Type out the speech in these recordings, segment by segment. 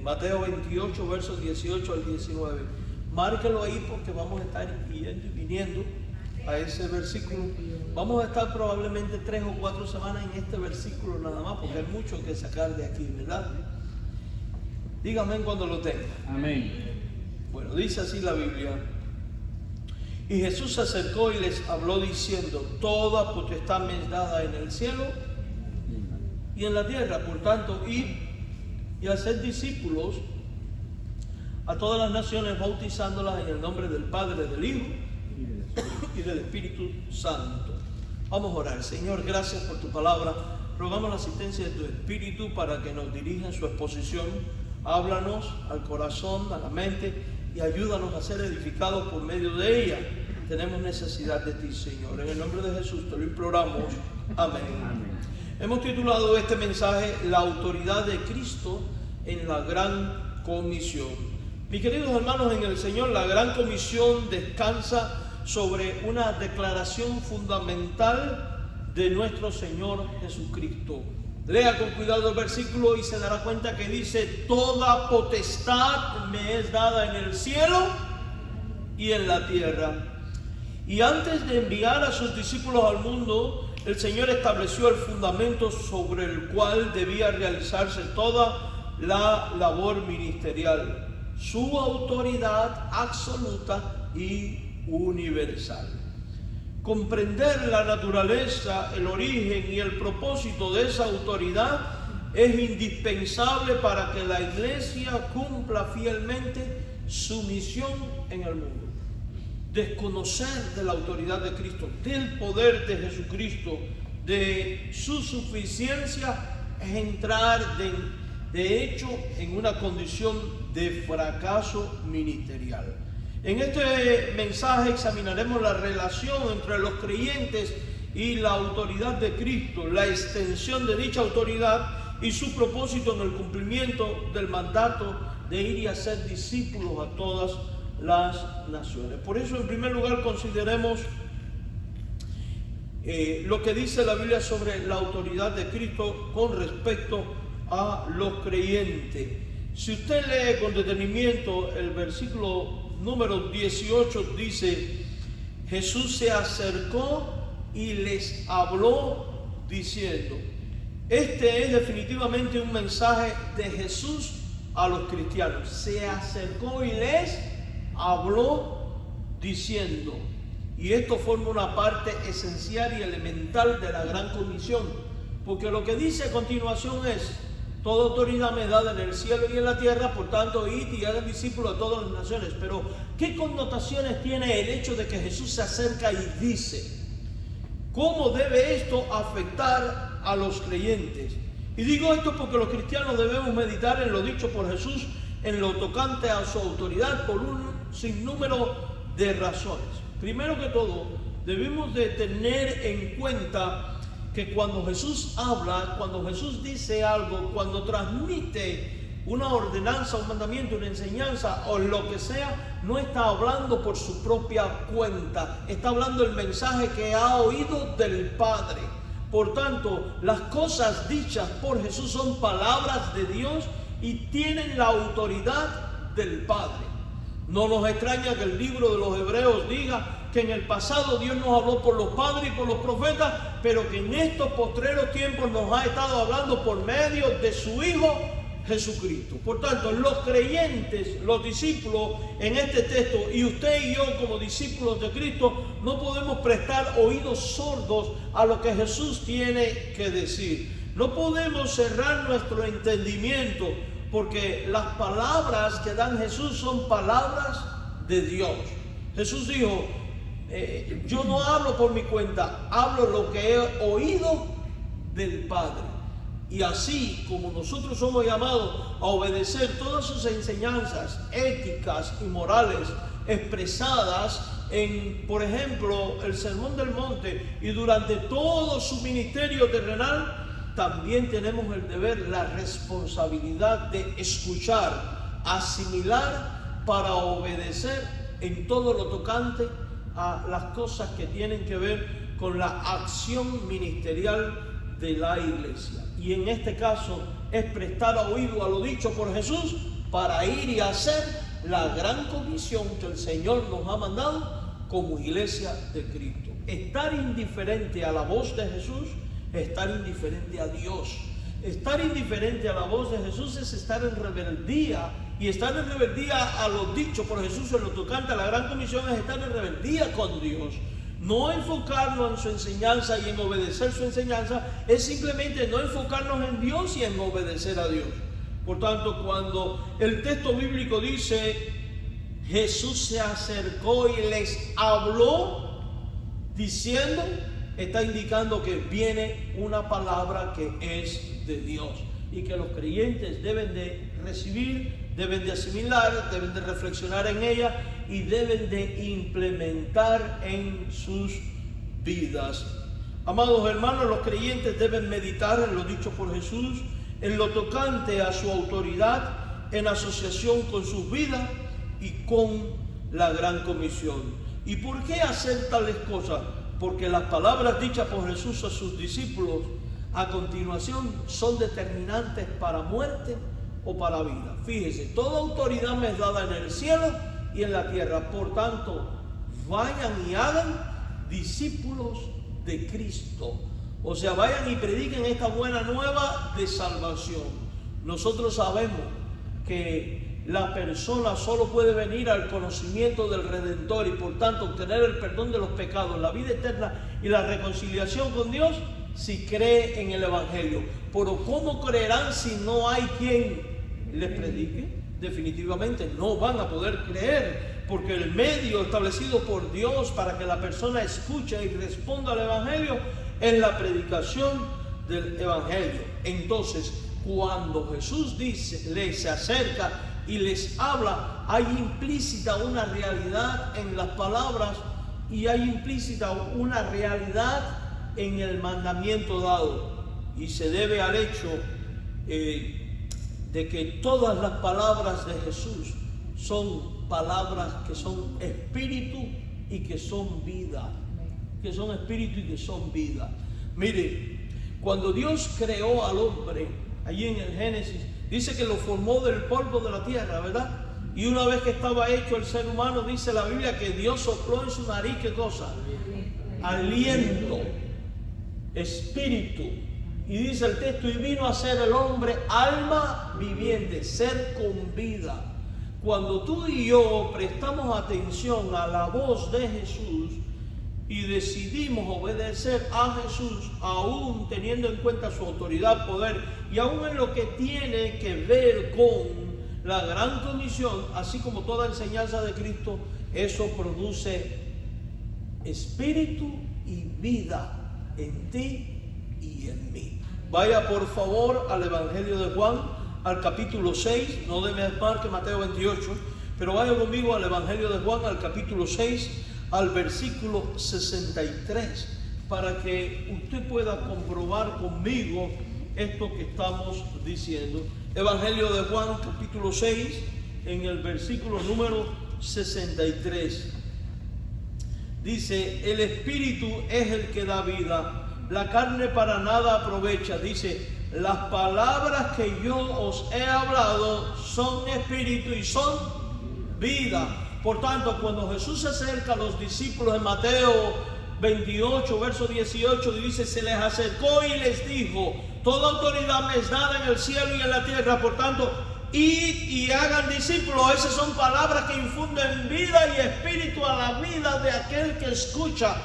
Mateo 28, versos 18 al 19. Márquelo ahí porque vamos a estar yendo y viniendo a ese versículo. Vamos a estar probablemente 3 o 4 semanas en este versículo nada más, porque hay mucho que sacar de aquí, ¿verdad? Dígame cuando lo tenga. Amén. Bueno, dice así la Biblia. Y Jesús se acercó y les habló diciendo: toda potestad me es dada en el cielo y en la tierra. Por tanto, id y hacer discípulos a todas las naciones, bautizándolas en el nombre del Padre, del Hijo y del Espíritu Santo. Vamos a orar. Señor, gracias por tu palabra. Rogamos la asistencia de tu Espíritu para que nos dirija en su exposición. Háblanos al corazón, a la mente, y ayúdanos a ser edificados por medio de ella. Tenemos necesidad de ti, Señor. En el nombre de Jesús te lo imploramos. Amén. Amén. Hemos titulado este mensaje La autoridad de Cristo en la Gran Comisión. Mis queridos hermanos en el Señor, la Gran Comisión descansa sobre una declaración fundamental de nuestro Señor Jesucristo. Lea con cuidado el versículo y se dará cuenta que dice: toda potestad me es dada en el cielo y en la tierra. Y antes de enviar a sus discípulos al mundo, el Señor estableció el fundamento sobre el cual debía realizarse toda la labor ministerial: su autoridad absoluta y universal. Comprender la naturaleza, el origen y el propósito de esa autoridad es indispensable para que la Iglesia cumpla fielmente su misión en el mundo. Desconocer de la autoridad de Cristo, del poder de Jesucristo, de su suficiencia, es entrar de hecho en una condición de fracaso ministerial. En este mensaje examinaremos la relación entre los creyentes y la autoridad de Cristo, la extensión de dicha autoridad y su propósito en el cumplimiento del mandato de ir y hacer discípulos a todas las naciones. Por eso, en primer lugar, consideremos lo que dice la Biblia sobre la autoridad de Cristo con respecto a los creyentes. Si usted lee con detenimiento el versículo número 18, dice: Jesús se acercó y les habló diciendo. Este es definitivamente un mensaje de Jesús a los cristianos. Se acercó y les habló diciendo. Y esto forma una parte esencial y elemental de la Gran Comisión, porque lo que dice a continuación es: toda autoridad me es dada en el cielo y en la tierra, por tanto, id y hagan discípulos a todas las naciones. Pero, ¿qué connotaciones tiene el hecho de que Jesús se acerca y dice? ¿Cómo debe esto afectar a los creyentes? Y digo esto porque los cristianos debemos meditar en lo dicho por Jesús en lo tocante a su autoridad por un sinnúmero de razones. Primero que todo, debemos de tener en cuenta que cuando Jesús habla, cuando Jesús dice algo, cuando transmite una ordenanza, un mandamiento, una enseñanza o lo que sea, no está hablando por su propia cuenta, está hablando el mensaje que ha oído del Padre. Por tanto, las cosas dichas por Jesús son palabras de Dios y tienen la autoridad del Padre. No nos extraña que el libro de los Hebreos diga que en el pasado Dios nos habló por los padres y por los profetas, pero que en estos postreros tiempos nos ha estado hablando por medio de su Hijo Jesucristo. Por tanto, los creyentes, los discípulos en este texto, y usted y yo como discípulos de Cristo, no podemos prestar oídos sordos a lo que Jesús tiene que decir. No podemos cerrar nuestro entendimiento, porque las palabras que dan Jesús son palabras de Dios. Jesús dijo: yo no hablo por mi cuenta, hablo lo que he oído del Padre. Y así como nosotros somos llamados a obedecer todas sus enseñanzas éticas y morales expresadas en, por ejemplo, el Sermón del Monte y durante todo su ministerio terrenal, también tenemos el deber, la responsabilidad de escuchar, asimilar para obedecer en todo lo tocante a las cosas que tienen que ver con la acción ministerial de la iglesia. Y en este caso es prestar oído a lo dicho por Jesús para ir y hacer la gran comisión que el Señor nos ha mandado como iglesia de Cristo. Estar indiferente a la voz de Jesús es estar indiferente a Dios. Estar indiferente a la voz de Jesús es estar en rebeldía. Y estar en rebeldía a lo dicho por Jesús en lo tocante a la gran comisión es estar en rebeldía con Dios. No enfocarnos en su enseñanza y en obedecer su enseñanza es simplemente no enfocarnos en Dios y en obedecer a Dios. Por tanto, cuando el texto bíblico dice Jesús se acercó y les habló diciendo, está indicando que viene una palabra que es de Dios y que los creyentes deben de recibir, deben de asimilar, deben de reflexionar en ella y deben de implementar en sus vidas. Amados hermanos, los creyentes deben meditar en lo dicho por Jesús, en lo tocante a su autoridad, en asociación con sus vidas y con la gran comisión. ¿Y por qué hacer tales cosas? Porque las palabras dichas por Jesús a sus discípulos a continuación son determinantes para muerte o para vida. Fíjese, toda autoridad me es dada en el cielo y en la tierra. Por tanto, vayan y hagan discípulos de Cristo. O sea, vayan y prediquen esta buena nueva de salvación. Nosotros sabemos que la persona solo puede venir al conocimiento del Redentor y por tanto obtener el perdón de los pecados, la vida eterna y la reconciliación con Dios si cree en el Evangelio. Pero ¿cómo creerán si no hay quien les predique? Definitivamente no van a poder creer, porque el medio establecido por Dios para que la persona escuche y responda al Evangelio es la predicación del Evangelio. Entonces, cuando Jesús dice, les acerca y les habla, hay implícita una realidad en las palabras y hay implícita una realidad en el mandamiento dado, y se debe al hecho de que todas las palabras de Jesús son palabras que son espíritu y que son vida, que son espíritu y que son vida. Mire, cuando Dios creó al hombre, allí en el Génesis, dice que lo formó del polvo de la tierra, ¿verdad? Y una vez que estaba hecho el ser humano, dice la Biblia que Dios sopló en su nariz, ¿qué cosa? Aliento, espíritu. Y dice el texto, y vino a ser el hombre alma viviente, ser con vida. Cuando tú y yo prestamos atención a la voz de Jesús y decidimos obedecer a Jesús, aún teniendo en cuenta su autoridad, poder, y aún en lo que tiene que ver con la gran comisión, así como toda enseñanza de Cristo, eso produce espíritu y vida en ti y en mí. Vaya por favor al Evangelio de Juan, al capítulo 6, no de más que Mateo 28, pero vaya conmigo al Evangelio de Juan, al capítulo 6, al versículo 63, para que usted pueda comprobar conmigo esto que estamos diciendo. Evangelio de Juan, capítulo 6, en el versículo número 63. Dice, el espíritu es el que da vida, la carne para nada aprovecha. Dice, las palabras que yo os he hablado son espíritu y son vida. Por tanto, cuando Jesús se acerca a los discípulos en Mateo 28, verso 18, dice, se les acercó y les dijo, toda autoridad me es dada en el cielo y en la tierra, por tanto, id y hagan discípulos. Esas son palabras que infunden vida y espíritu a la vida de aquel que escucha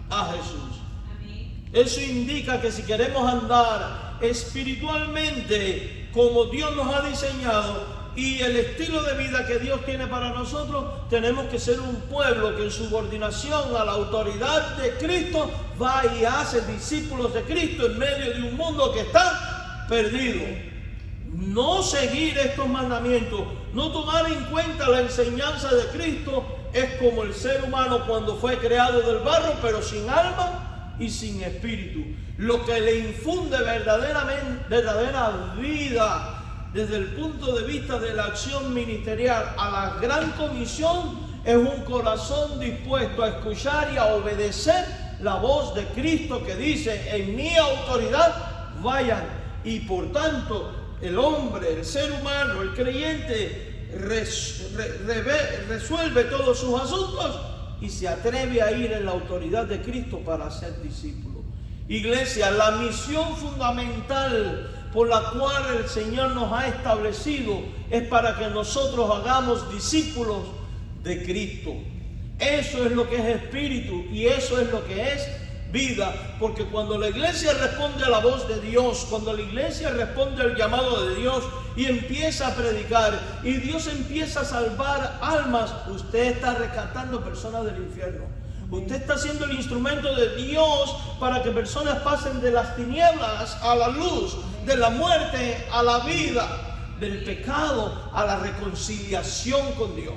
a Jesús. Amén. Eso indica que si queremos andar espiritualmente como Dios nos ha diseñado y el estilo de vida que Dios tiene para nosotros, tenemos que ser un pueblo que en subordinación a la autoridad de Cristo va y hace discípulos de Cristo en medio de un mundo que está perdido. No seguir estos mandamientos, no tomar en cuenta la enseñanza de Cristo, es como el ser humano cuando fue creado del barro, pero sin alma y sin espíritu. Lo que le infunde verdadera vida desde el punto de vista de la acción ministerial a la gran comisión es un corazón dispuesto a escuchar y a obedecer la voz de Cristo que dice, en mi autoridad vayan. Y por tanto, el hombre, el ser humano, el creyente resuelve todos sus asuntos y se atreve a ir en la autoridad de Cristo para ser discípulo. Iglesia, la misión fundamental por la cual el Señor nos ha establecido es para que nosotros hagamos discípulos de Cristo. Eso es lo que es espíritu y eso es lo que es vida, porque cuando la iglesia responde a la voz de Dios, cuando la iglesia responde al llamado de Dios y empieza a predicar y Dios empieza a salvar almas, usted está rescatando personas del infierno. Usted está siendo el instrumento de Dios para que personas pasen de las tinieblas a la luz, de la muerte a la vida, del pecado a la reconciliación con Dios.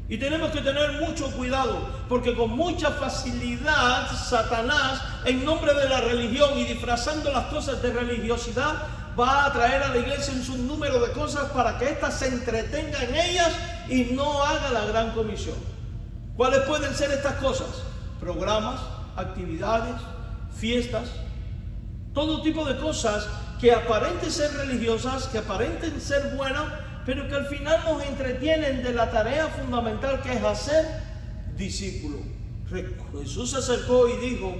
Y tenemos que tener mucho cuidado, porque con mucha facilidad Satanás, en nombre de la religión y disfrazando las cosas de religiosidad, va a traer a la iglesia un sinnúmero de cosas para que ésta se entretenga en ellas y no haga la gran comisión. ¿Cuáles pueden ser estas cosas? Programas, actividades, fiestas, todo tipo de cosas que aparenten ser religiosas, que aparenten ser buenas, pero que al final nos entretienen de la tarea fundamental que es hacer discípulos. Jesús se acercó y dijo: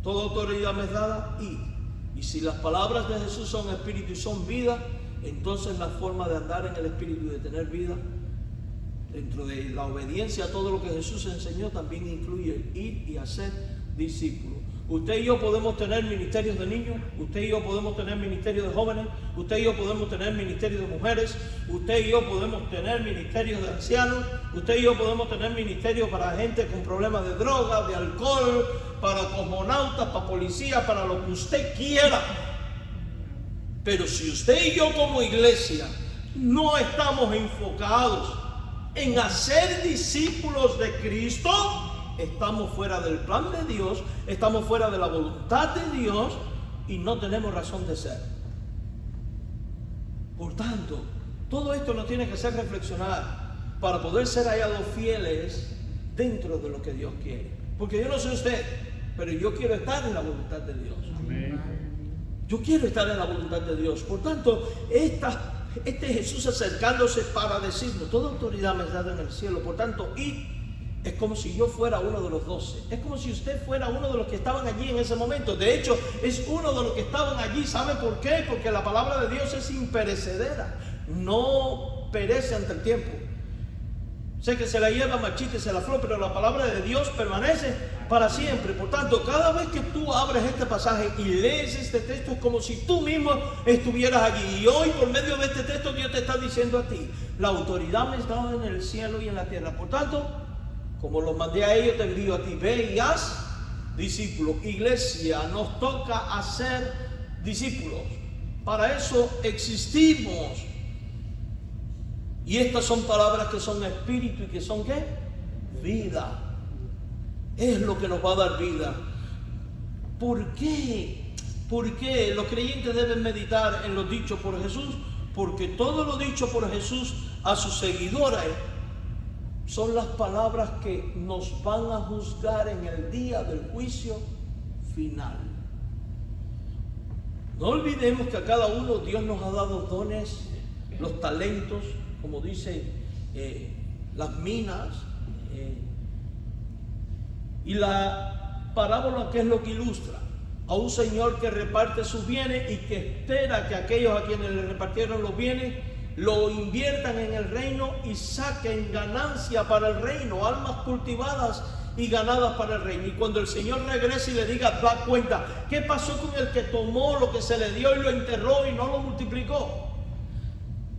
toda autoridad me es dada, y si las palabras de Jesús son espíritu y son vida, entonces la forma de andar en el espíritu y de tener vida, dentro de la obediencia a todo lo que Jesús enseñó, también incluye el ir y hacer discípulos. Usted y yo podemos tener ministerios de niños, usted y yo podemos tener ministerios de jóvenes, usted y yo podemos tener ministerios de mujeres, usted y yo podemos tener ministerios de ancianos, usted y yo podemos tener ministerios para gente con problemas de droga, de alcohol, para cosmonautas, para policías, para lo que usted quiera. Pero si usted y yo como iglesia no estamos enfocados en hacer discípulos de Cristo, estamos fuera del plan de Dios, estamos fuera de la voluntad de Dios y no tenemos razón de ser. Por tanto, todo esto nos tiene que hacer reflexionar para poder ser hallados fieles dentro de lo que Dios quiere. Porque yo no sé usted, pero yo quiero estar en la voluntad de Dios. Amén. Yo quiero estar en la voluntad de Dios. Por tanto, este Jesús acercándose para decirnos: toda autoridad me es dada en el cielo, por tanto, id. Es como si yo fuera uno de los 12. Es como si usted fuera uno de los que estaban allí en ese momento. De hecho, es uno de los que estaban allí. ¿Sabe por qué? Porque la palabra de Dios es imperecedera. No perece ante el tiempo. Sé que se la lleva marchita y se la flor, pero la palabra de Dios permanece para siempre. Por tanto, cada vez que tú abres este pasaje y lees este texto, es como si tú mismo estuvieras allí. Y hoy, por medio de este texto, Dios te está diciendo a ti: la autoridad me es dada en el cielo y en la tierra. Por tanto, como los mandé a ellos, te envío a ti. Ve y haz discípulos. Iglesia, nos toca hacer discípulos. Para eso existimos. Y estas son palabras que son espíritu y que son ¿qué? Vida. Es lo que nos va a dar vida. ¿Por qué? ¿Por qué los creyentes deben meditar en lo dicho por Jesús? Porque todo lo dicho por Jesús a sus seguidores son las palabras que nos van a juzgar en el día del juicio final. No olvidemos que a cada uno Dios nos ha dado dones, los talentos, como dice las minas, y la parábola, que es lo que ilustra a un señor que reparte sus bienes y que espera que aquellos a quienes le repartieron los bienes lo inviertan en el reino y saquen ganancia para el reino, almas cultivadas y ganadas para el reino. Y cuando el Señor regrese y le diga: da cuenta, ¿qué pasó con el que tomó lo que se le dio y lo enterró y no lo multiplicó?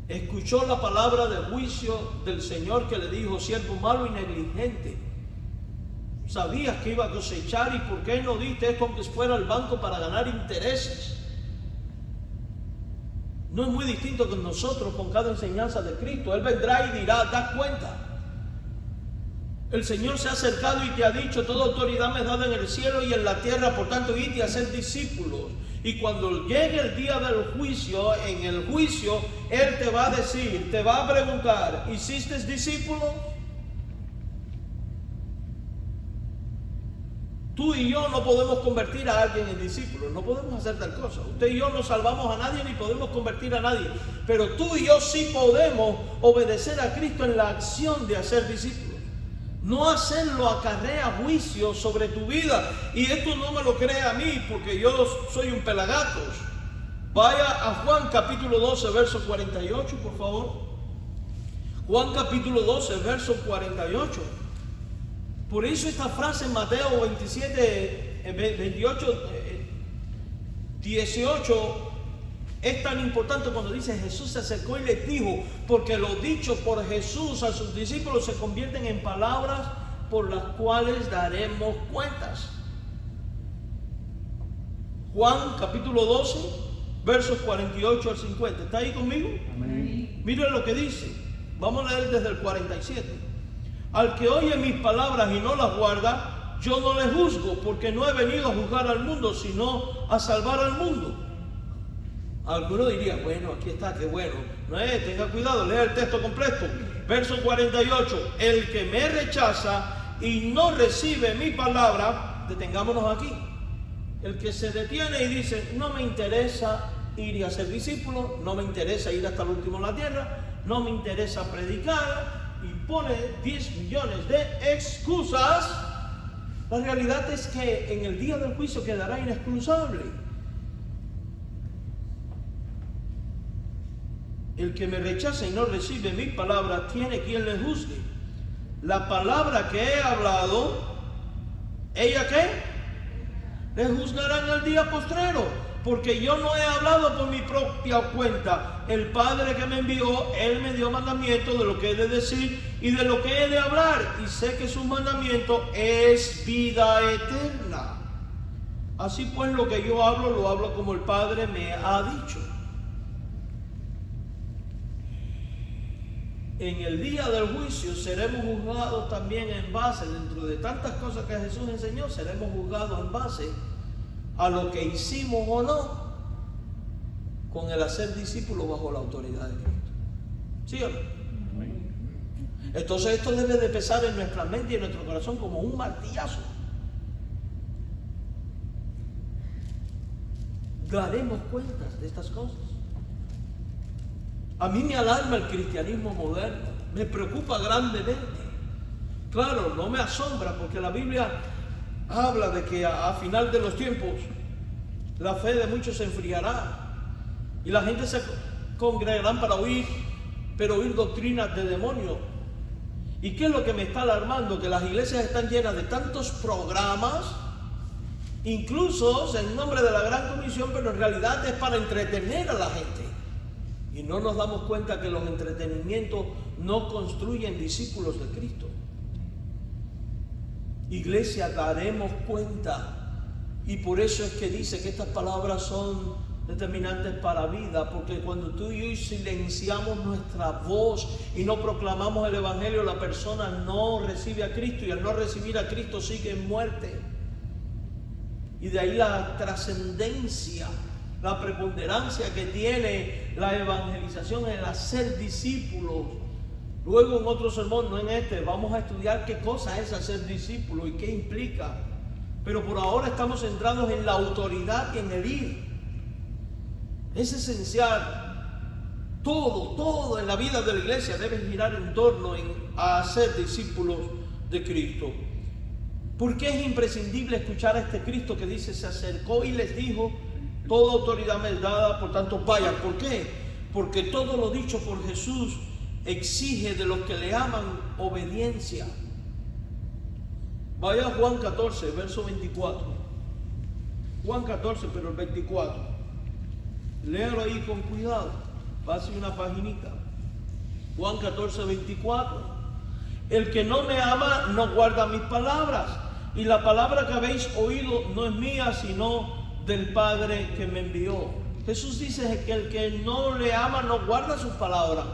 Escuchó la palabra de juicio del Señor, que le dijo: siervo malo y negligente, sabías que iba a cosechar, y por qué no diste esto aunque fuera al banco para ganar intereses. No es muy distinto con nosotros, con cada enseñanza de Cristo. Él vendrá y dirá: da cuenta. El Señor se ha acercado y te ha dicho: toda autoridad me es dada en el cielo y en la tierra, por tanto, id y haced discípulos. Y cuando llegue el día del juicio, en el juicio, Él te va a decir, te va a preguntar: ¿hiciste discípulos? Tú y yo no podemos convertir a alguien en discípulo, no podemos hacer tal cosa. Usted y yo no salvamos a nadie ni podemos convertir a nadie, pero tú y yo sí podemos obedecer a Cristo en la acción de hacer discípulos. No hacerlo acarrea juicio sobre tu vida, y esto no me lo cree a mí porque yo soy un pelagatos. Vaya a Juan capítulo 12, verso 48, por favor. Juan capítulo 12, verso 48. Por eso esta frase en Mateo 18 es tan importante cuando dice: Jesús se acercó y les dijo, porque lo dicho por Jesús a sus discípulos se convierten en palabras por las cuales daremos cuentas. Juan capítulo 12, versos 48 al 50. ¿Está ahí conmigo? Amén. Miren lo que dice. Vamos a leer desde el 47. Al que oye mis palabras y no las guarda, yo no le juzgo, porque no he venido a juzgar al mundo, sino a salvar al mundo. Alguno diría: bueno, aquí está, qué bueno. No es, tenga cuidado, lea el texto completo. Verso 48. El que me rechaza y no recibe mi palabra, detengámonos aquí. El que se detiene y dice: no me interesa ir y hacer discípulos, no me interesa ir hasta el último en la tierra, no me interesa predicar, y pone 10 millones de excusas, la realidad es que en el día del juicio quedará inexcusable. El que me rechaza y no recibe mi palabra tiene quien le juzgue. La palabra que he hablado, ¿ella qué? Le juzgará en el día postrero. Porque yo no he hablado por mi propia cuenta. El Padre que me envió, Él me dio mandamiento de lo que he de decir y de lo que he de hablar. Y sé que su mandamiento es vida eterna. Así pues, lo que yo hablo, lo hablo como el Padre me ha dicho. En el día del juicio seremos juzgados también en base, dentro de tantas cosas que Jesús enseñó, seremos juzgados en base a lo que hicimos o no con el hacer discípulos bajo la autoridad de Cristo. ¿Sí o no? Entonces esto debe de pesar en nuestra mente y en nuestro corazón como un martillazo. Daremos cuentas de estas cosas. A mí me alarma el cristianismo moderno, me preocupa grandemente. Claro, no me asombra porque la Biblia habla de que a final de los tiempos la fe de muchos se enfriará y la gente se congregarán para oír, pero oír doctrinas de demonios. ¿Y qué es lo que me está alarmando? Que las iglesias están llenas de tantos programas, incluso en nombre de la Gran Comisión, pero en realidad es para entretener a la gente. Y no nos damos cuenta que los entretenimientos no construyen discípulos de Cristo. Iglesia, daremos cuenta. Y por eso es que dice que estas palabras son determinantes para vida, porque cuando tú y yo silenciamos nuestra voz y no proclamamos el Evangelio, la persona no recibe a Cristo, y al no recibir a Cristo sigue en muerte. Y de ahí la trascendencia, la preponderancia que tiene la evangelización en el hacer discípulos. Luego en otro sermón, no en este, vamos a estudiar qué cosa es hacer discípulo y qué implica. Pero por ahora estamos centrados en la autoridad y en el ir. Es esencial. Todo en la vida de la iglesia debe girar en torno a hacer discípulos de Cristo. ¿Por qué es imprescindible escuchar a este Cristo que dice: se acercó y les dijo, toda autoridad me es dada, por tanto vayan? ¿Por qué? Porque todo lo dicho por Jesús exige de los que le aman obediencia. Vaya a Juan 14, verso 24. Juan 14, pero el 24. Léalo ahí con cuidado. Pase una paginita. Juan 14, 24. El que no me ama no guarda mis palabras. Y la palabra que habéis oído no es mía, sino del Padre que me envió. Jesús dice que el que no le ama no guarda sus palabras.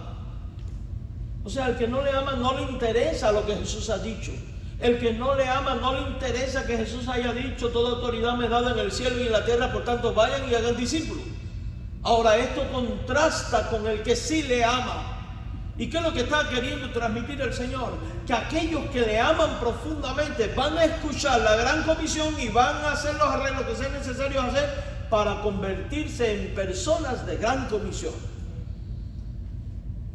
O sea, el que no le ama no le interesa lo que Jesús ha dicho. El que no le ama no le interesa que Jesús haya dicho: toda autoridad me es dada en el cielo y en la tierra, por tanto vayan y hagan discípulos. Ahora, esto contrasta con el que sí le ama. ¿Y qué es lo que está queriendo transmitir el Señor? Que aquellos que le aman profundamente van a escuchar la gran comisión y van a hacer los arreglos que sean necesarios hacer para convertirse en personas de gran comisión.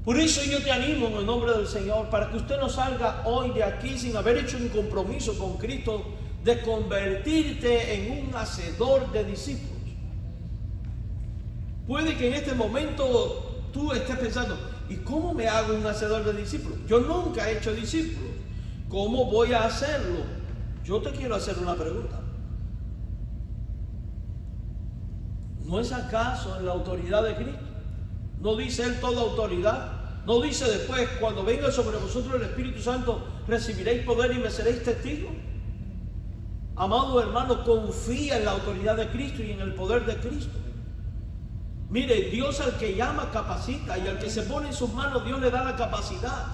Por eso yo te animo en el nombre del Señor, para que usted no salga hoy de aquí sin haber hecho un compromiso con Cristo de convertirte en un hacedor de discípulos. Puede que en este momento tú estés pensando, ¿y cómo me hago un hacedor de discípulos? Yo nunca he hecho discípulos. ¿Cómo voy a hacerlo? Yo te quiero hacer una pregunta. ¿No es acaso en la autoridad de Cristo? ¿No dice Él toda autoridad? ¿No dice después, cuando venga sobre vosotros el Espíritu Santo, recibiréis poder y me seréis testigos? Amado hermano, confía en la autoridad de Cristo y en el poder de Cristo. Mire, Dios al que llama capacita, y al que se pone en sus manos Dios le da la capacidad.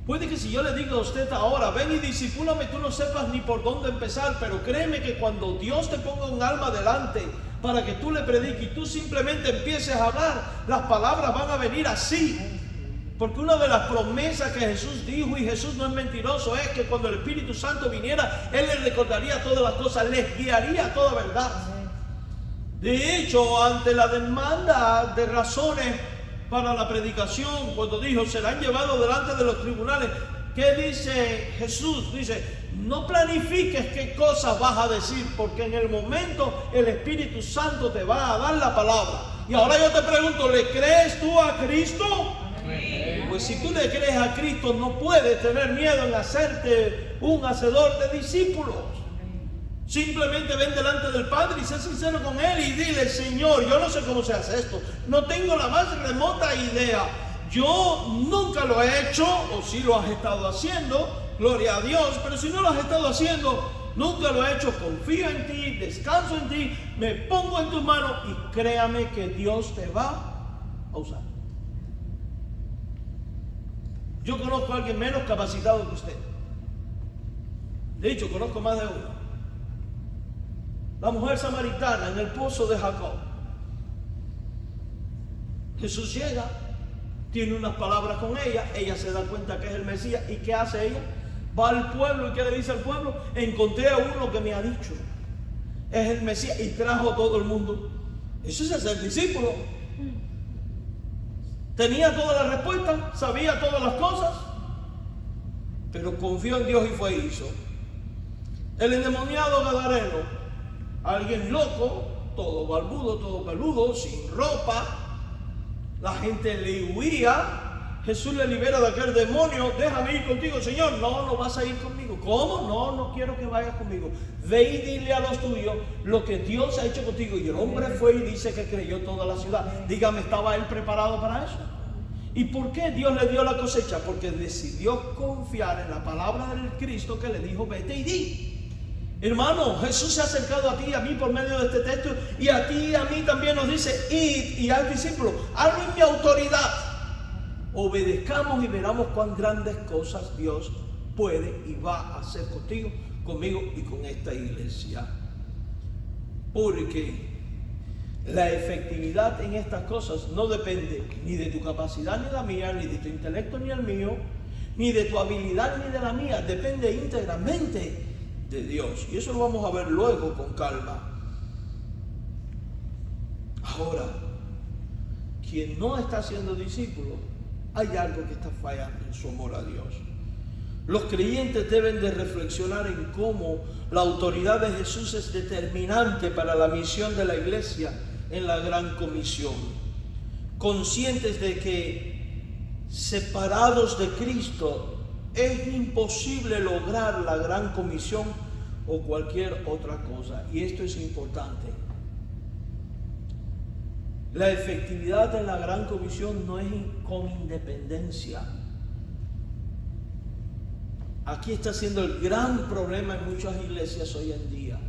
Puede que si yo le digo a usted ahora, ven y discípulame, tú no sepas ni por dónde empezar, pero créeme que cuando Dios te ponga un alma delante para que tú le prediques y tú simplemente empieces a hablar, las palabras van a venir así. Porque una de las promesas que Jesús dijo, y Jesús no es mentiroso, es que cuando el Espíritu Santo viniera, Él les recordaría todas las cosas, les guiaría a toda verdad. De hecho, ante la demanda de razones para la predicación, cuando dijo, serán llevados delante de los tribunales, ¿qué dice Jesús? Dice, no planifiques qué cosas vas a decir, porque en el momento el Espíritu Santo te va a dar la palabra. Y ahora yo te pregunto, ¿le crees tú a Cristo? Pues si tú le crees a Cristo, no puedes tener miedo en hacerte un hacedor de discípulos. Simplemente ven delante del Padre y sé sincero con Él y dile, Señor, yo no sé cómo se hace esto, no tengo la más remota idea, yo nunca lo he hecho, o si lo has estado haciendo, gloria a Dios, pero si no lo has estado haciendo, nunca lo he hecho, confío en ti, descanso en ti, me pongo en tus manos y créame que Dios te va a usar. Yo conozco a alguien menos capacitado que usted. De hecho, conozco más de uno. La mujer samaritana en el pozo de Jacob. Jesús llega, tiene unas palabras con ella, ella se da cuenta que es el Mesías. ¿Y qué hace ella? Va al pueblo y ¿qué le dice al pueblo? Encontré a uno que me ha dicho, es el Mesías, y trajo a todo el mundo. Eso es ser discípulo. Tenía todas las respuestas, sabía todas las cosas, pero confió en Dios y fue y hizo. El endemoniado gadareno, alguien loco, todo barbudo, todo peludo, sin ropa, la gente le huía. Jesús le libera de aquel demonio. Déjame ir contigo, Señor. No, no vas a ir conmigo. ¿Cómo? No, no quiero que vayas conmigo. Ve y dile a los tuyos lo que Dios ha hecho contigo. Y el hombre fue y dice que creyó toda la ciudad. Dígame, ¿estaba él preparado para eso? ¿Y por qué Dios le dio la cosecha? Porque decidió confiar en la palabra del Cristo que le dijo, vete y di. Hermano, Jesús se ha acercado a ti y a mí por medio de este texto, y a ti y a mí también nos dice, id y al discípulo, hazlo en mi autoridad. Obedezcamos y veramos cuán grandes cosas Dios puede y va a hacer contigo, conmigo y con esta iglesia. Porque la efectividad en estas cosas no depende ni de tu capacidad ni de la mía, ni de tu intelecto ni el mío, ni de tu habilidad ni de la mía, depende íntegramente de Dios. Y eso lo vamos a ver luego con calma. Ahora, quien no está siendo discípulo, hay algo que está fallando en su amor a Dios. Los creyentes deben de reflexionar en cómo la autoridad de Jesús es determinante para la misión de la iglesia en la gran comisión. Conscientes de que separados de Cristo es imposible lograr la gran comisión o cualquier otra cosa. Y esto es importante. La efectividad de la gran comisión no es con independencia. Aquí está siendo el gran problema en muchas iglesias hoy en día.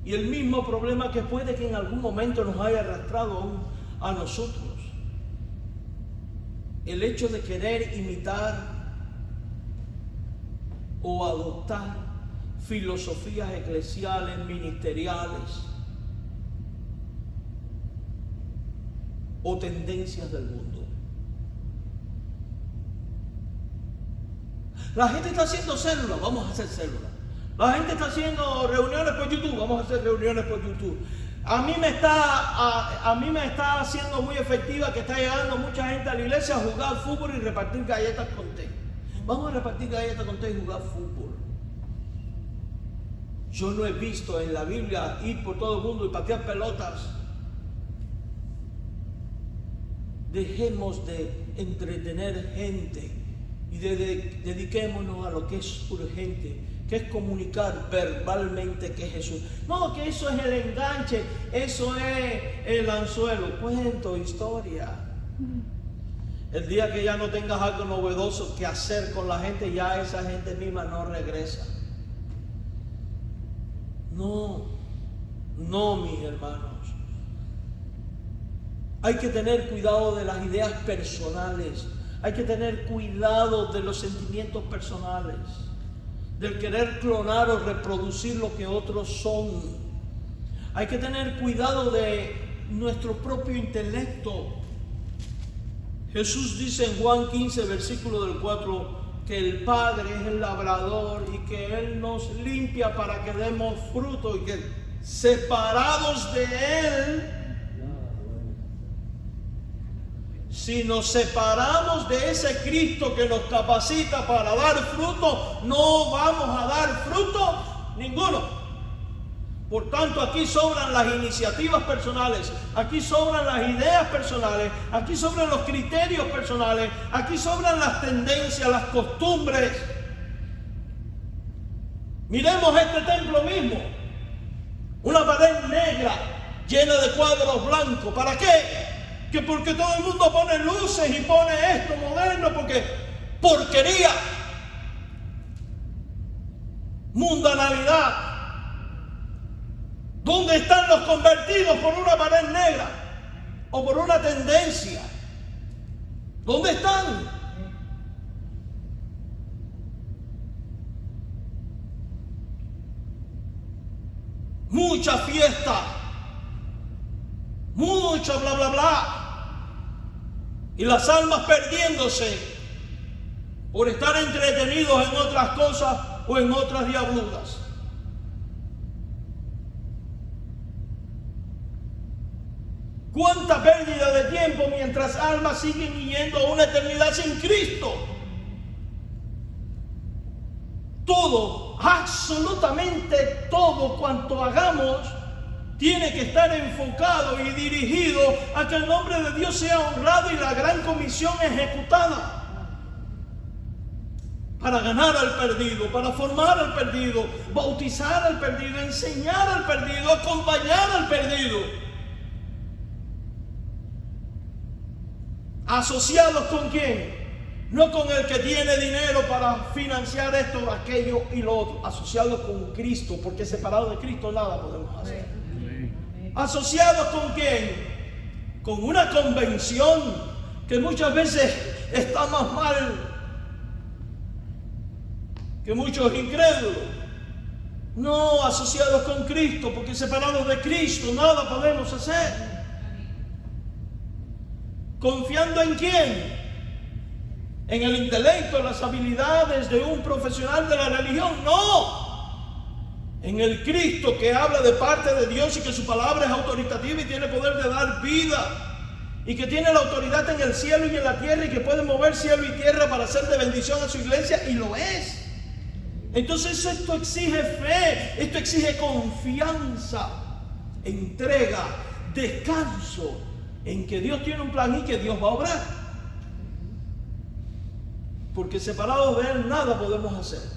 Y el mismo problema que puede que en algún momento nos haya arrastrado a nosotros. El hecho de querer imitar o adoptar filosofías eclesiales, ministeriales o tendencias del mundo. La gente está haciendo células, vamos a hacer células. La gente está haciendo reuniones por YouTube, vamos a hacer reuniones por YouTube. A mí me está haciendo muy efectiva que está llegando mucha gente a la iglesia a jugar fútbol y repartir galletas con té. Vamos a repartir galletas con té y jugar fútbol. Yo no he visto en la Biblia ir por todo el mundo y patear pelotas. Dejemos de entretener gente y dediquémonos a lo que es urgente, que es comunicar verbalmente que es Jesús. No, que eso es el enganche, eso es el anzuelo. Cuento, historia. El día que ya no tengas algo novedoso que hacer con la gente, ya esa gente misma no regresa. No, mis hermanos. Hay que tener cuidado de las ideas personales. Hay que tener cuidado de los sentimientos personales, del querer clonar o reproducir lo que otros son. Hay que tener cuidado de nuestro propio intelecto. Jesús dice en Juan 15, versículo del 4, que el Padre es el labrador y que Él nos limpia para que demos fruto y que separados de Él, si nos separamos de ese Cristo que nos capacita para dar fruto, no vamos a dar fruto ninguno. Por tanto, aquí sobran las iniciativas personales, aquí sobran las ideas personales, aquí sobran los criterios personales, aquí sobran las tendencias, las costumbres. Miremos este templo mismo, una pared negra llena de cuadros blancos. ¿Para qué? Que porque todo el mundo pone luces y pone esto moderno, porque porquería, mundanalidad. ¿Dónde están los convertidos por una pared negra o por una tendencia? ¿Dónde están? Mucha fiesta, mucho bla bla bla, y las almas perdiéndose por estar entretenidos en otras cosas o en otras diabludas. ¿Cuánta pérdida de tiempo mientras almas siguen yendo a una eternidad sin Cristo? Todo, absolutamente todo cuanto hagamos tiene que estar enfocado y dirigido a que el nombre de Dios sea honrado y la gran comisión ejecutada. Para ganar al perdido, para formar al perdido, bautizar al perdido, enseñar al perdido, acompañar al perdido. ¿Asociados con quién? No con el que tiene dinero para financiar esto, aquello y lo otro. Asociados con Cristo, porque separados de Cristo nada podemos hacer. ¿Asociados con quién? Con una convención que muchas veces está más mal que muchos incrédulos. No, asociados con Cristo, porque separados de Cristo nada podemos hacer. ¿Confiando en quién? ¿En el intelecto, en las habilidades de un profesional de la religión? No. En el Cristo que habla de parte de Dios y que su palabra es autoritativa y tiene poder de dar vida. Y que tiene la autoridad en el cielo y en la tierra y que puede mover cielo y tierra para hacer de bendición a su iglesia, y lo es. Entonces esto exige fe, esto exige confianza, entrega, descanso en que Dios tiene un plan y que Dios va a obrar. Porque separados de Él nada podemos hacer.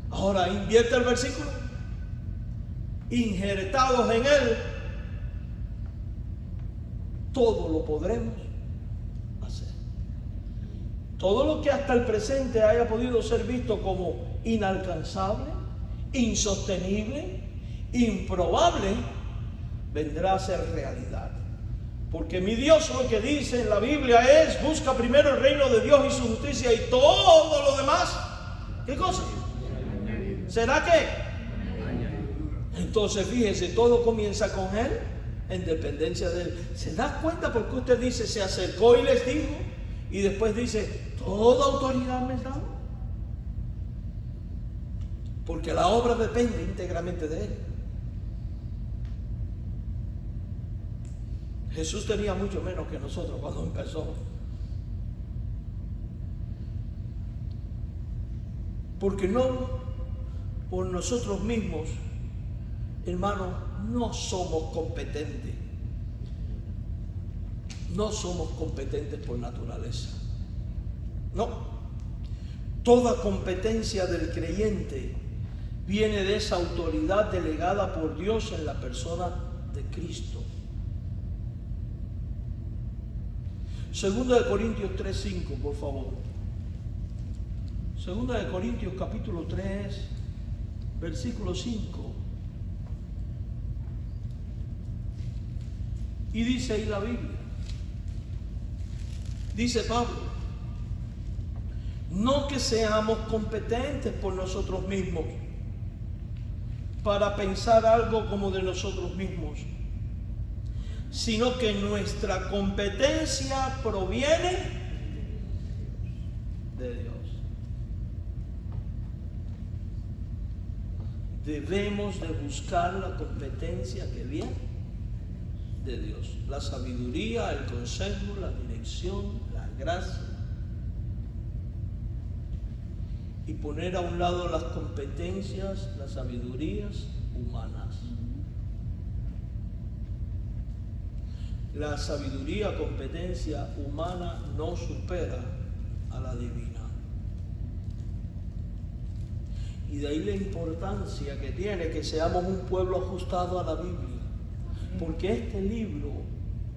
Ahora invierte el versículo. Injertados en Él, todo lo podremos hacer. Todo lo que hasta el presente haya podido ser visto como inalcanzable, insostenible, improbable, vendrá a ser realidad. Porque mi Dios, lo que dice en la Biblia es: busca primero el reino de Dios y su justicia, y todo lo demás, ¿qué cosa? ¿Será qué? Entonces fíjese, todo comienza con Él, en dependencia de Él. ¿Se da cuenta por qué usted dice se acercó y les dijo? Y después dice, toda autoridad me es dada. porque la obra depende íntegramente de Él. Jesús tenía mucho menos que nosotros cuando empezó. Porque no por nosotros mismos, hermanos, no somos competentes. No somos competentes por naturaleza. No. Toda competencia del creyente viene de esa autoridad delegada por Dios en la persona de Cristo. Segunda de Corintios 3:5, por favor. Segunda de Corintios capítulo 3, versículo 5. Y dice ahí la Biblia. Dice Pablo: no que seamos competentes por nosotros mismos para pensar algo como de nosotros mismos, sino que nuestra competencia proviene de Dios. Debemos de buscar la competencia que viene de Dios. La sabiduría, el consejo, la dirección, la gracia. Y poner a un lado las competencias, las sabidurías humanas. La sabiduría, competencia humana no supera a la divina. Y de ahí la importancia que tiene que seamos un pueblo ajustado a la Biblia. Porque este libro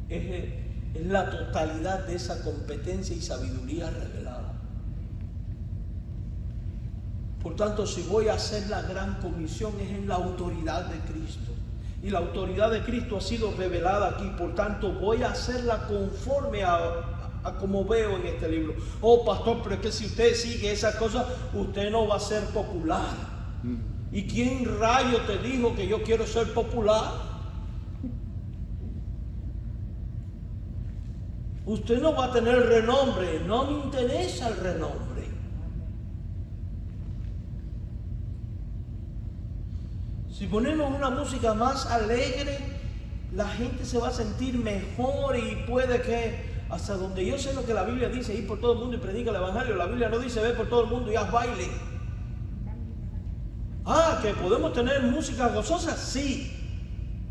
es la totalidad de esa competencia y sabiduría revelada. Por tanto, si voy a hacer la gran comisión, es en la autoridad de Cristo. Y la autoridad de Cristo ha sido revelada aquí. Por tanto, voy a hacerla conforme a como veo en este libro. Oh, pastor, pero es que si usted sigue esas cosas, usted no va a ser popular. ¿Y quién rayo te dijo que yo quiero ser popular? Usted no va a tener renombre. No me interesa el renombre. Si ponemos una música más alegre, la gente se va a sentir mejor y puede que, hasta donde yo sé lo que la Biblia dice, ir por todo el mundo y predica el evangelio. La Biblia no dice ve por todo el mundo y haz baile. Que podemos tener música gozosa, sí.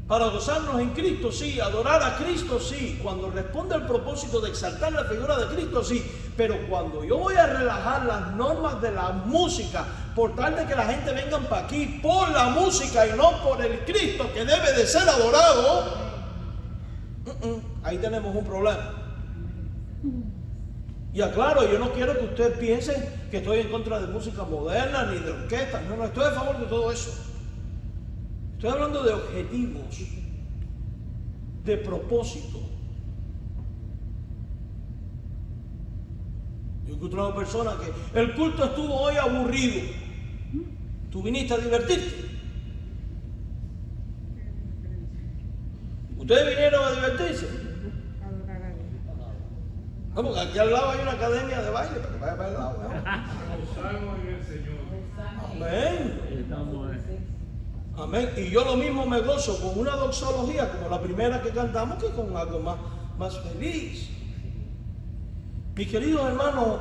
Para gozarnos en Cristo, sí. Adorar a Cristo, sí. Cuando responde al propósito de exaltar la figura de Cristo, sí. Pero cuando yo voy a relajar las normas de la música, por tal de que la gente venga para aquí por la música y no por el Cristo que debe de ser adorado, ahí tenemos un problema. Y aclaro, yo no quiero que usted piense que estoy en contra de música moderna ni de orquesta. No, estoy a favor de todo eso. Estoy hablando de objetivos, de propósito. Yo encontré a una persona que el culto estuvo hoy aburrido. Tú viniste a divertirte. ¿Ustedes vinieron a divertirse? Vamos, que aquí al lado hay una academia de baile, para que vaya para el lado, ¿no? Gozamos en el Señor. Amén. Amén. Y yo lo mismo me gozo con una doxología como la primera que cantamos que con algo más feliz. Mis queridos hermanos,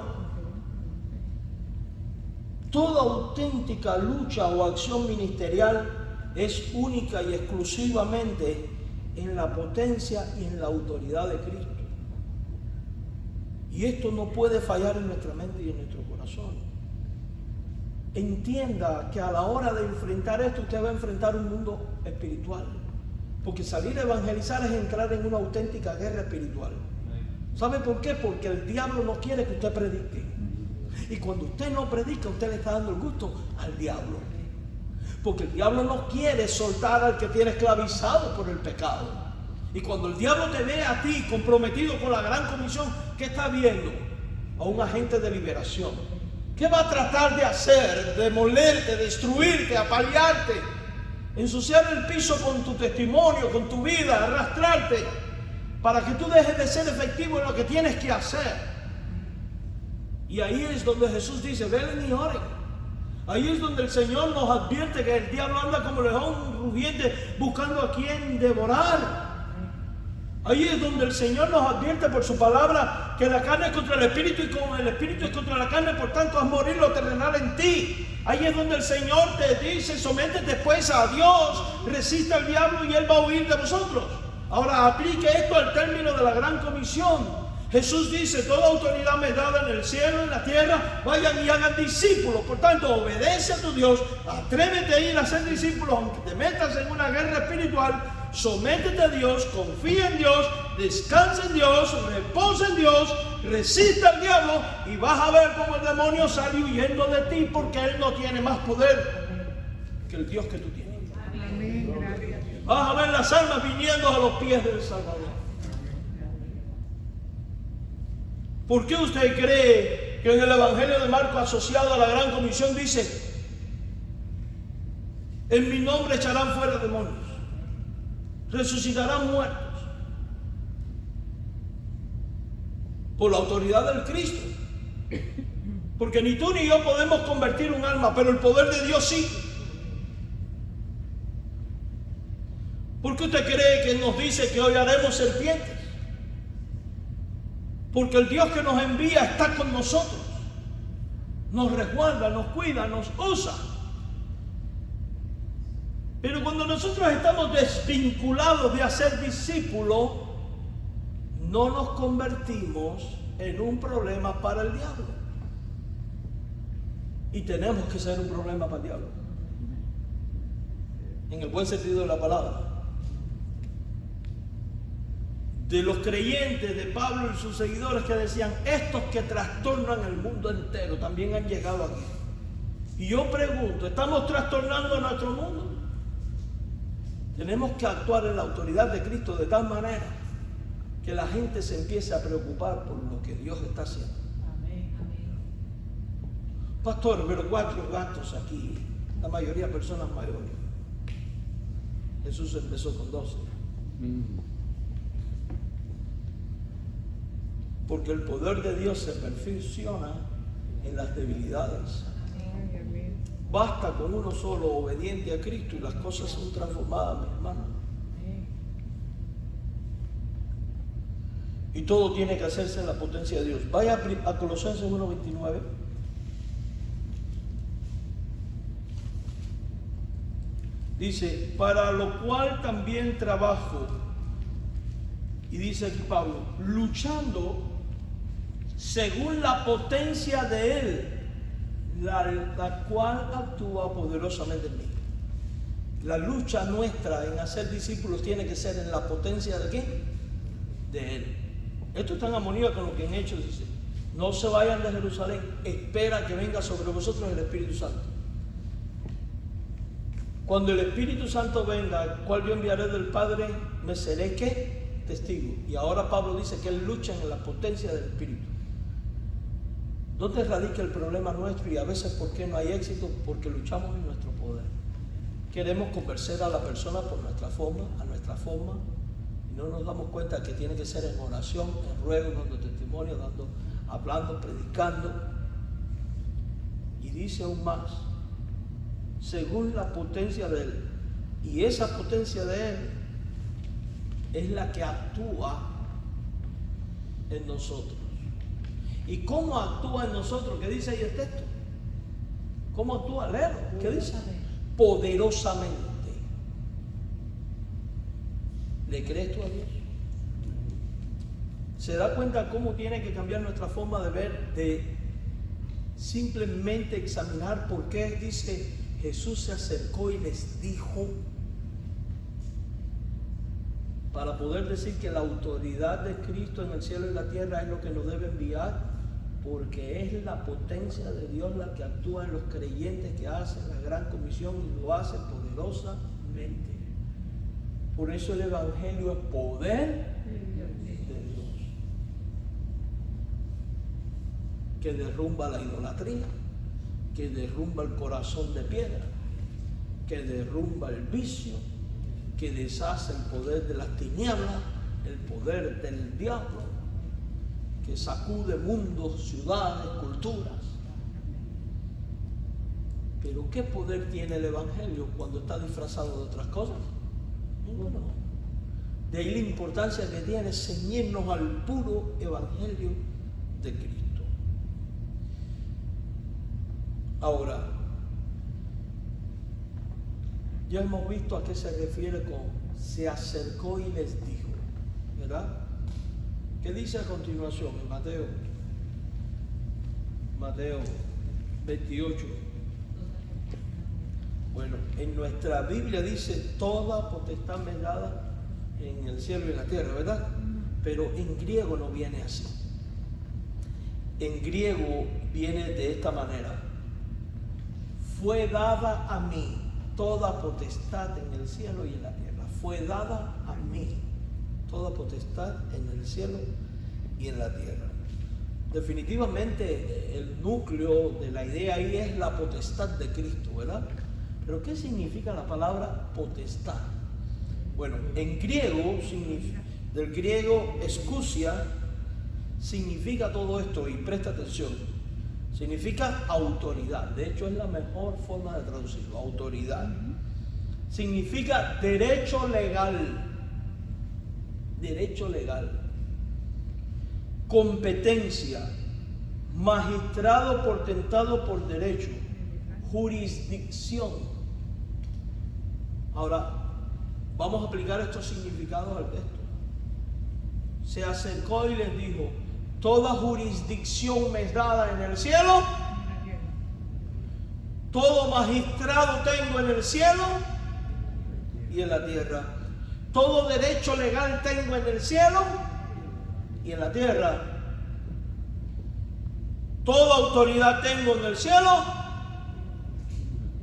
toda auténtica lucha o acción ministerial es única y exclusivamente en la potencia y en la autoridad de Cristo. Y esto no puede fallar en nuestra mente y en nuestro corazón. Entienda que a la hora de enfrentar esto, usted va a enfrentar un mundo espiritual. Porque salir a evangelizar es entrar en una auténtica guerra espiritual. ¿Sabe por qué? Porque el diablo no quiere que usted predique. Y cuando usted no predica, usted le está dando el gusto al diablo. Porque el diablo no quiere soltar al que tiene esclavizado por el pecado. Y cuando el diablo te ve a ti comprometido con la gran comisión, ¿qué está viendo? A un agente de liberación. ¿Qué va a tratar de hacer? Demolerte, destruirte, apalearte, ensuciar el piso con tu testimonio, con tu vida, arrastrarte, para que tú dejes de ser efectivo en lo que tienes que hacer. Y ahí es donde Jesús dice, velen y oren, Ahí es donde el Señor nos advierte que el diablo anda como león rugiente buscando a quien devorar. Ahí es donde el Señor nos advierte por su palabra que la carne es contra el espíritu y como el espíritu es contra la carne, por tanto haz morir lo terrenal en ti. Ahí es donde el Señor te dice: sométete pues a Dios, resiste al diablo y él va a huir de vosotros. Ahora aplique esto al término de la gran comisión. Jesús dice: toda autoridad me es dada en el cielo y en la tierra, vayan y hagan discípulos. Por tanto, obedece a tu Dios, atrévete a ir a ser discípulos, aunque te metas en una guerra espiritual. Sométete a Dios, confía en Dios, descansa en Dios, reposa en Dios, resiste al diablo y vas a ver cómo el demonio sale huyendo de ti, porque él no tiene más poder que el Dios que tú tienes. Vas a ver las almas viniendo a los pies del Salvador. ¿Por qué usted cree que en el Evangelio de Marcos, asociado a la gran comisión, dice: en mi nombre echarán fuera demonios, resucitarán muertos? Por la autoridad del Cristo. Porque ni tú ni yo podemos convertir un alma, pero el poder de Dios sí. ¿Por qué usted cree que nos dice que hoy haremos serpientes? Porque el Dios que nos envía está con nosotros. Nos resguarda, nos cuida, nos usa. Pero cuando nosotros estamos desvinculados de hacer discípulos, no nos convertimos en un problema para el diablo. Y tenemos que ser un problema para el diablo, en el buen sentido de la palabra. De los creyentes de Pablo y sus seguidores que decían: estos que trastornan el mundo entero también han llegado aquí. Y yo pregunto: ¿estamos trastornando nuestro mundo? Tenemos que actuar en la autoridad de Cristo de tal manera que la gente se empiece a preocupar por lo que Dios está haciendo. Pastor, pero 4 gatos aquí, la mayoría personas mayores. Jesús empezó con 12. Porque el poder de Dios se perfecciona en las debilidades. Basta con uno solo obediente a Cristo y las cosas son transformadas, mi hermano. Y todo tiene que hacerse en la potencia de Dios. Vaya a Colosenses 1:29. Dice: para lo cual también trabajo. Y dice aquí Pablo: luchando según la potencia de Él, la cual actúa poderosamente en mí. La lucha nuestra en hacer discípulos tiene que ser en la potencia de ¿qué? De Él. Esto está en armonía con lo que en Hechos dice: no se vayan de Jerusalén, espera que venga sobre vosotros el Espíritu Santo. Cuando el Espíritu Santo venga, el cual yo enviaré del Padre, me seré ¿qué? Testigo. Y ahora Pablo dice que él lucha en la potencia del Espíritu. ¿Dónde radica el problema nuestro? Y a veces, ¿por qué no hay éxito? Porque luchamos en nuestro poder. Queremos convencer a la persona por nuestra forma, a nuestra forma, y no nos damos cuenta que tiene que ser en oración, en ruego, dando testimonio, hablando, predicando. Y dice aún más: según la potencia de Él. Y esa potencia de Él es la que actúa en nosotros. ¿Y cómo actúa en nosotros? ¿Qué dice ahí el texto? ¿Cómo actúa? Léelo. ¿Qué dice? Poderosamente. ¿Le crees tú a Dios? ¿Se da cuenta cómo tiene que cambiar nuestra forma de ver? De simplemente examinar por qué dice: Jesús se acercó y les dijo, para poder decir que la autoridad de Cristo en el cielo y la tierra es lo que nos debe enviar, porque es la potencia de Dios la que actúa en los creyentes que hacen la gran comisión y lo hace poderosamente. Por eso el Evangelio es poder de Dios, que derrumba la idolatría, que derrumba el corazón de piedra, que derrumba el vicio, que deshace el poder de las tinieblas, el poder del diablo, que sacude mundos, ciudades, culturas, Pero ¿qué poder tiene el Evangelio cuando está disfrazado de otras cosas? Ninguno. De ahí la importancia que tiene ceñirnos al puro Evangelio de Cristo. Ahora, ya hemos visto a qué se refiere con se acercó y les dijo, ¿verdad? ¿Qué dice a continuación en Mateo 28? Bueno, en nuestra Biblia dice toda potestad me es dada en el cielo y en la tierra, ¿verdad? Pero en griego no viene así. En griego viene de esta manera: fue dada a mí toda potestad en el cielo y en la tierra. Fue dada a mí toda potestad en el cielo y en la tierra. Definitivamente el núcleo de la idea ahí es la potestad de Cristo, ¿verdad? Pero ¿qué significa la palabra potestad? Bueno, en griego, del griego exousia, significa todo esto, y presta atención, significa autoridad. De hecho, es la mejor forma de traducirlo, autoridad. Significa derecho legal, competencia, magistrado portentado por derecho, jurisdicción. Ahora, vamos a aplicar estos significados al texto. Se acercó y les dijo: toda jurisdicción me es dada en el cielo, todo magistrado tengo en el cielo y en la tierra, todo derecho legal tengo en el cielo y en la tierra, toda autoridad tengo en el cielo.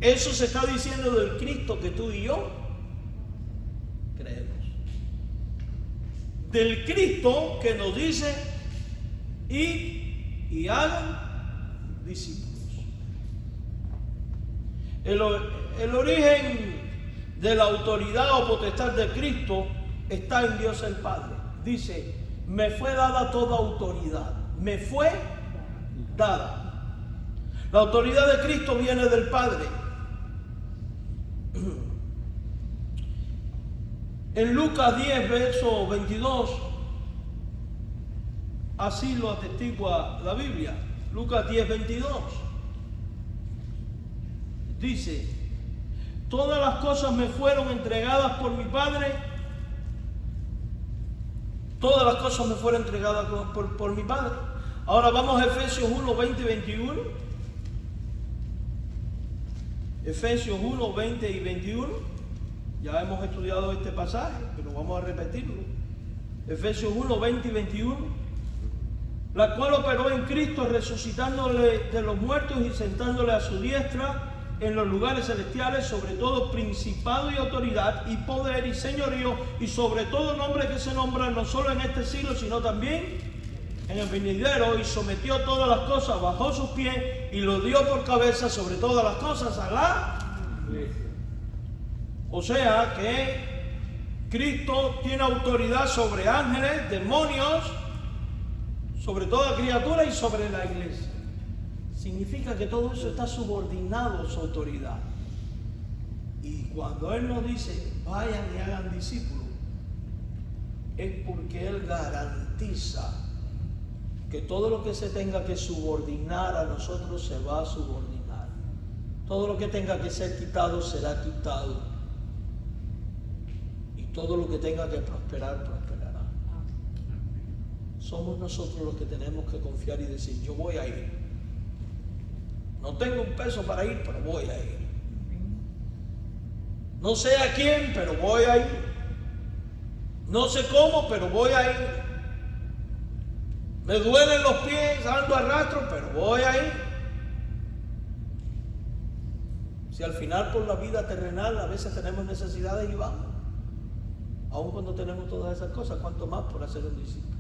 Eso se está diciendo del Cristo que tú y yo creemos, del Cristo que nos dice: id y hagan discípulos. El origen de la autoridad o potestad de Cristo está en Dios el Padre. Dice: me fue dada toda autoridad, me fue dada. La autoridad de Cristo viene del Padre. En Lucas 10, verso 22, así lo atestigua la Biblia. Lucas 10, 22. Dice: todas las cosas me fueron entregadas por mi Padre. Todas las cosas me fueron entregadas por mi Padre. Ahora vamos a Efesios 1, 20 y 21. Efesios 1, 20 y 21. Ya hemos estudiado este pasaje, pero vamos a repetirlo. Efesios 1, 20 y 21. La cual operó en Cristo, resucitándole de los muertos y sentándole a su diestra en los lugares celestiales, sobre todo principado y autoridad y poder y señorío, y sobre todo nombre que se nombra no solo en este siglo, sino también en el venidero, y sometió todas las cosas bajo sus pies y lo dio por cabeza sobre todas las cosas a la iglesia. O sea que Cristo tiene autoridad sobre ángeles, demonios, sobre toda criatura y sobre la iglesia. Significa que todo eso está subordinado a su autoridad. Y cuando Él nos dice: vayan y hagan discípulos, es porque Él garantiza que todo lo que se tenga que subordinar a nosotros se va a subordinar. Todo lo que tenga que ser quitado será quitado. Y todo lo que tenga que prosperar, prosperará. Somos nosotros los que tenemos que confiar y decir: yo voy a ir. No tengo un peso para ir, pero voy a ir. No sé a quién, pero voy a ir. No sé cómo, pero voy a ir. Me duelen los pies, ando a rastro, pero voy a ir. Si al final por la vida terrenal a veces tenemos necesidades y vamos. Aun cuando tenemos todas esas cosas, ¿cuánto más por hacer un discípulo?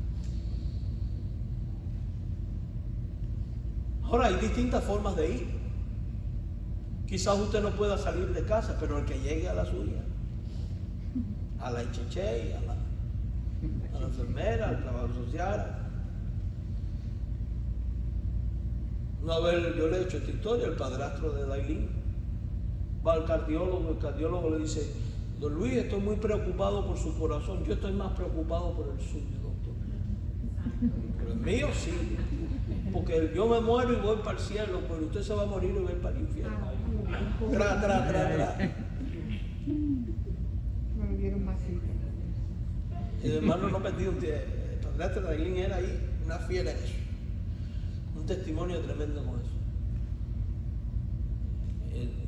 Ahora hay distintas formas de ir. Quizás usted no pueda salir de casa, pero el que llegue a la suya, a la HC, a la enfermera, al trabajo social. Una vez yo le he hecho esta historia, el padrastro de Dailín Va al cardiólogo, el cardiólogo le dice: don Luis, estoy muy preocupado por su corazón. Yo estoy más preocupado por el suyo, doctor. Pero el mío sí, porque yo me muero y voy para el cielo, pero usted se va a morir y va a ir para el infierno. Tra. Me dieron masita. El hermano no perdió un tiempo. El padrastro de Raylín era ahí una fiera en eso. Un testimonio tremendo con eso.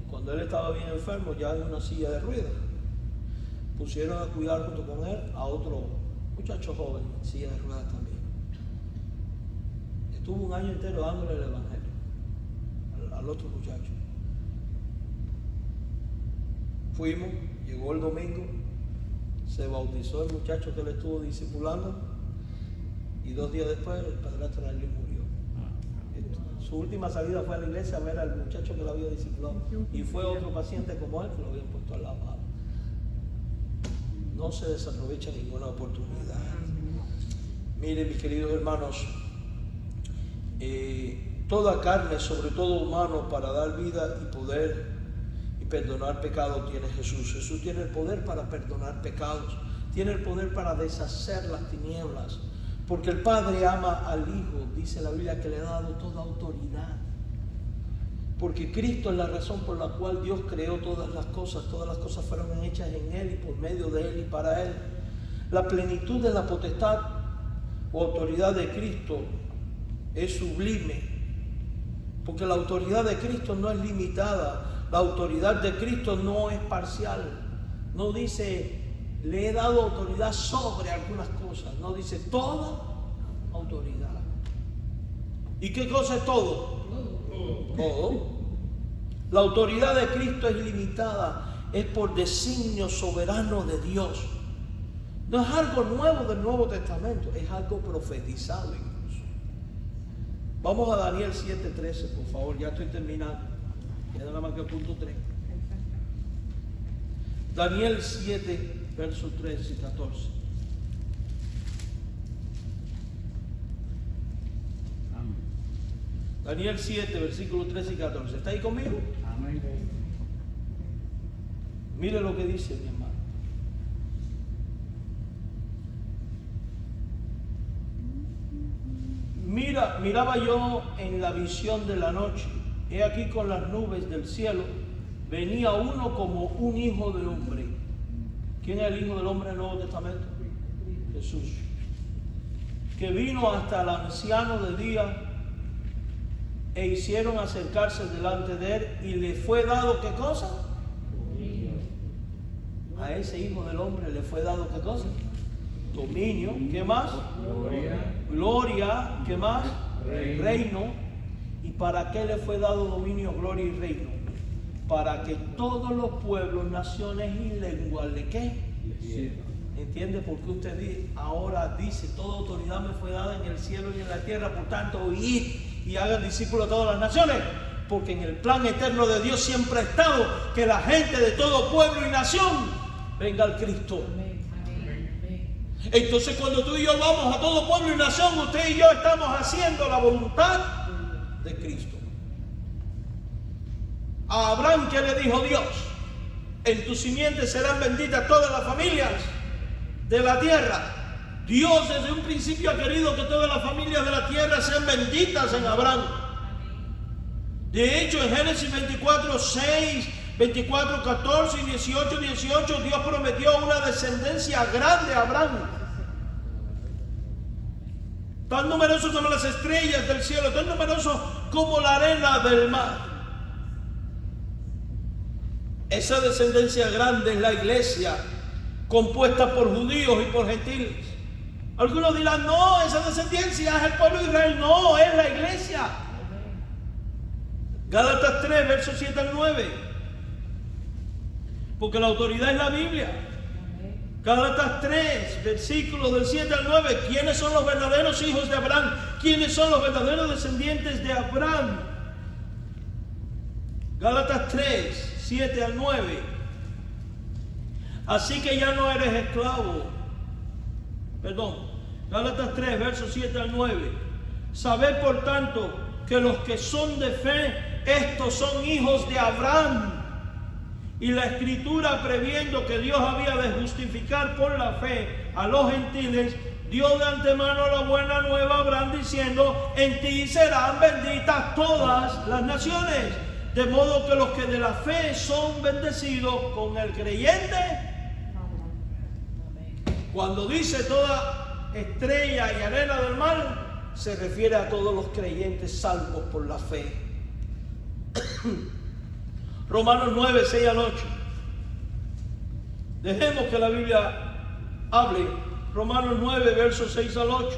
Cuando él estaba bien enfermo, ya en una silla de ruedas, pusieron a cuidar junto con él a otro muchacho joven en silla de ruedas también. Estuvo un año entero dándole el evangelio al otro muchacho. Fuimos, llegó el domingo, se bautizó el muchacho que le estuvo discipulando y 2 días después el padrastro de Raylín murió. Su última salida fue a la iglesia a ver al muchacho que lo había discipulado y fue otro paciente como él que lo habían puesto al lado. No se desaprovecha ninguna oportunidad. Miren, mis queridos hermanos, toda carne, sobre todo humano, para dar vida y poder y perdonar pecados tiene Jesús. Jesús tiene el poder para perdonar pecados, tiene el poder para deshacer las tinieblas, porque el Padre ama al Hijo, dice la Biblia, que le ha dado toda autoridad. Porque Cristo es la razón por la cual Dios creó todas las cosas fueron hechas en Él y por medio de Él y para Él. La plenitud de la potestad o autoridad de Cristo es sublime, porque la autoridad de Cristo no es limitada, la autoridad de Cristo no es parcial, no dice le he dado autoridad sobre algunas cosas, no, dice toda autoridad. ¿Y qué cosa es todo? Todo. La autoridad de Cristo es ilimitada, es por designio soberano de Dios. No es algo nuevo del Nuevo Testamento, es algo profetizado incluso. Vamos a Daniel 7:13, por favor, ya estoy terminando. Queda nada más que el punto 3. Daniel 7, versos 13 y 14. Daniel 7, versículos 13 y 14. ¿Está ahí conmigo? Amén. Mire lo que dice, mi hermano. Miraba yo en la visión de la noche, he aquí con las nubes del cielo, venía uno como un hijo de hombre. ¿Quién es el hijo del hombre del Nuevo Testamento? Jesús. Que vino hasta el anciano de día e hicieron acercarse delante de él y le fue dado ¿qué cosa? A ese hijo del hombre le fue dado ¿qué cosa? Dominio. ¿Qué más? Gloria. ¿Qué más? Reino. ¿Y para qué le fue dado dominio, gloria y reino? Para que todos los pueblos, naciones y lenguas ¿le qué? ¿Entiende por qué usted ahora dice toda autoridad me fue dada en el cielo y en la tierra? Por tanto, id y hagan discípulos a todas las naciones, porque en el plan eterno de Dios siempre ha estado que la gente de todo pueblo y nación venga al Cristo. Entonces cuando tú y yo vamos a todo pueblo y nación, usted y yo estamos haciendo la voluntad de Cristo. A Abraham, ¿qué le dijo Dios? En tu simiente serán benditas todas las familias de la tierra. Dios desde un principio ha querido que todas las familias de la tierra sean benditas en Abraham. De hecho, en Génesis 24:6, 24:14 y 18:18, Dios prometió una descendencia grande a Abraham, tan numeroso como las estrellas del cielo, tan numeroso como la arena del mar. Esa descendencia grande es la iglesia, compuesta por judíos y por gentiles. Algunos dirán, no, esa descendencia es el pueblo de Israel. No, es la iglesia. Gálatas 3, versos 7 al 9. Porque la autoridad es la Biblia. Gálatas 3, versículos del 7 al 9. ¿Quiénes son los verdaderos hijos de Abraham? ¿Quiénes son los verdaderos descendientes de Abraham? Gálatas 3, 7 al 9. Así que ya no eres esclavo. Gálatas 3, versos 7 al 9. Sabed por tanto que los que son de fe, estos son hijos de Abraham. Y la Escritura, previendo que Dios había de justificar por la fe a los gentiles, dio de antemano la buena nueva a Abraham diciendo: en ti serán benditas todas las naciones. De modo que los que de la fe son bendecidos con el creyente. Cuando dice toda estrella y arena del mar, se refiere a todos los creyentes salvos por la fe. Romanos 9, 6 al 8. Dejemos que la Biblia hable. Romanos 9, versos 6 al 8.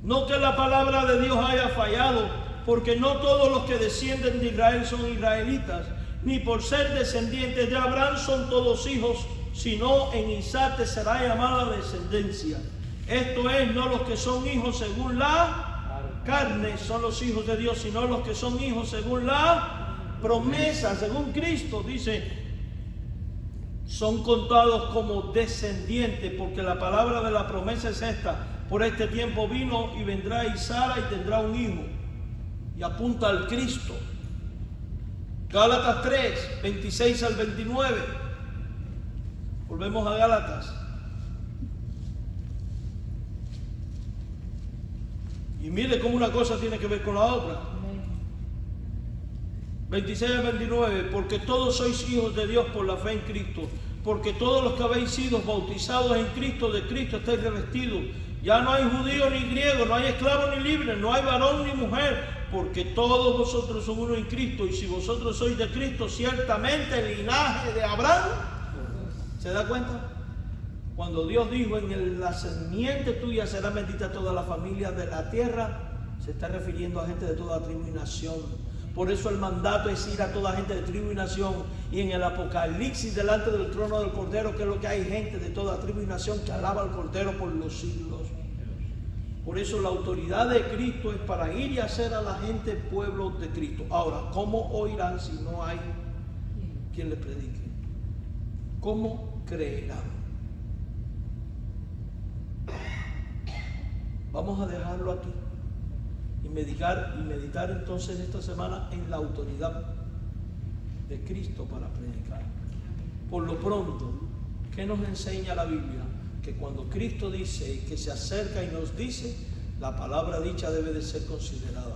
No que la palabra de Dios haya fallado, porque no todos los que descienden de Israel son israelitas, ni por ser descendientes de Abraham son todos hijos, sino en Isaac te será llamada descendencia. Esto es, no los que son hijos según la carne son los hijos de Dios, sino los que son hijos según la promesa, según Cristo. Dice, son contados como descendientes, porque la palabra de la promesa es esta: por este tiempo vino y vendrá Isara y tendrá un hijo. Y apunta al Cristo. Gálatas 3, 26 al 29. Volvemos a Gálatas. Y mire cómo una cosa tiene que ver con la otra. 26 al 29. Porque todos sois hijos de Dios por la fe en Cristo. Porque todos los que habéis sido bautizados en Cristo, de Cristo estáis revestidos. Ya no hay judío ni griego, no hay esclavo ni libre, no hay varón ni mujer, porque todos vosotros son uno en Cristo. Y si vosotros sois de Cristo, ciertamente el linaje de Abraham. ¿Se da cuenta? Cuando Dios dijo: en la simiente tuya será bendita toda la familia de la tierra, se está refiriendo a gente de toda tribu y nación. Por eso el mandato es ir a toda gente de tribu y nación. Y en el Apocalipsis, delante del trono del Cordero, que es lo que hay, gente de toda tribu y nación que alaba al Cordero por los siglos. Por eso la autoridad de Cristo es para ir y hacer a la gente pueblo de Cristo. Ahora, ¿cómo oirán si no hay quien les predique? ¿Cómo creerán? Vamos a dejarlo aquí y meditar entonces esta semana en la autoridad de Cristo para predicar. Por lo pronto, ¿qué nos enseña la Biblia? Que cuando Cristo dice y que se acerca y nos dice, la palabra dicha debe de ser considerada.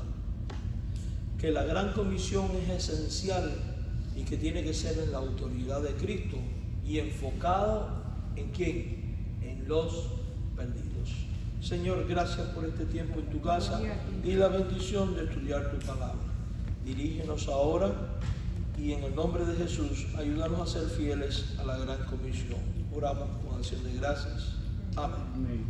Que la gran comisión es esencial y que tiene que ser en la autoridad de Cristo y enfocada ¿en quién? En los perdidos. Señor, gracias por este tiempo en tu casa y la bendición de estudiar tu palabra. Dirígenos ahora y en el nombre de Jesús, ayúdanos a ser fieles a la gran comisión. Oramos con acción de gracias. Amén.